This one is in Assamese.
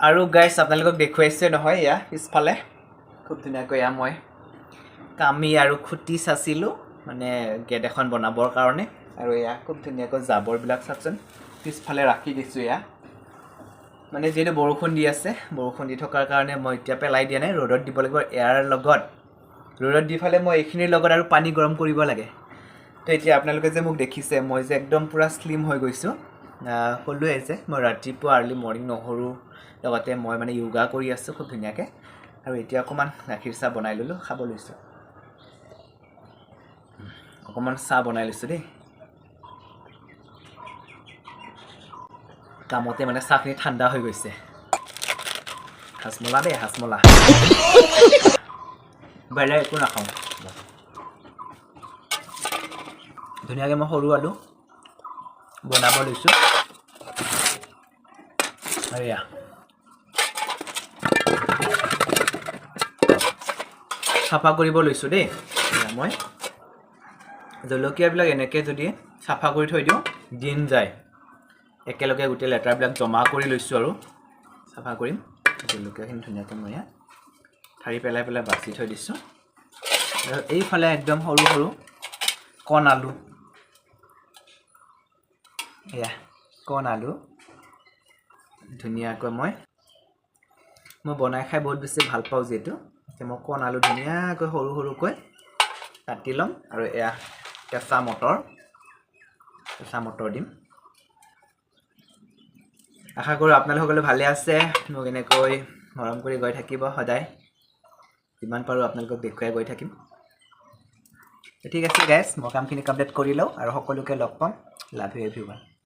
আৰু গাইছ আপোনালোকক দেখুৱাইছে নহয় এয়া পিছফালে খুব ধুনীয়াকৈ এয়া মই কামি আৰু খুটি চাচিলোঁ মানে গেট এখন বনাবৰ কাৰণে আৰু এয়া খুব ধুনীয়াকৈ জাবৰবিলাক চাচোন পিছফালে ৰাখি দিছোঁ এয়া মানে যিহেতু বৰষুণ দি আছে বৰষুণ দি থকাৰ কাৰণে মই এতিয়া পেলাই দিয়া নাই ৰ'দত দিব লাগিব এয়াৰ লগত ৰ'দত দি ফালে মই এইখিনিৰ লগত আৰু পানী গৰম কৰিব লাগে তো এতিয়া আপোনালোকে যে মোক দেখিছে মই যে একদম পুৰা স্লিম হৈ গৈছোঁ ক'লোৱে যে মই ৰাতিপুৱা আৰ্লি মৰ্ণিং নহৰু লগতে মই মানে য়োগা কৰি আছোঁ খুব ধুনীয়াকৈ আৰু এতিয়া অকণমান গাখীৰ চাহ বনাই ল'লোঁ খাব লৈছোঁ অকণমান চাহ বনাই লৈছোঁ দেই কামতে মানে চাহখিনি ঠাণ্ডা হৈ গৈছে হাজমলা দেই হাজমলা বেলেগ একো নাখাওঁ ধুনীয়াকৈ মই সৰু আলু বনাব লৈছোঁ আৰু এয়া চাফা কৰিব লৈছোঁ দেই মই জলকীয়াবিলাক এনেকৈ যদি চাফা কৰি থৈ দিওঁ দিন যায় একেলগে গোটেই লেতেৰাবিলাক জমা কৰি লৈছোঁ আৰু চাফা কৰিম জলকীয়াখিনি ধুনীয়াকৈ মই ইয়াত ঠাৰি পেলাই বাছি থৈ দিছোঁ আৰু এইফালে একদম সৰু সৰু কণ আলু এয়া কণ আলু ধুনীয়াকৈ মই বনাই খাই বহুত বেছি ভাল পাওঁ যিহেতু এতিয়া মই কণ আলু ধুনীয়াকৈ সৰু সৰুকৈ কাটি ল'ম আৰু এয়া কেঁচা মটৰ দিম আশা কৰোঁ আপোনালোকসকলে ভালে আছে মোক এনেকৈ মৰম কৰি গৈ থাকিব সদায় যিমান পাৰোঁ আপোনালোকক দেখুৱাই গৈ থাকিম ঠিক আছে গাইজ মই কামখিনি কমপ্লিট কৰি লওঁ আৰু সকলোকে লগ পাম লাভ ইউ এভৰিৱান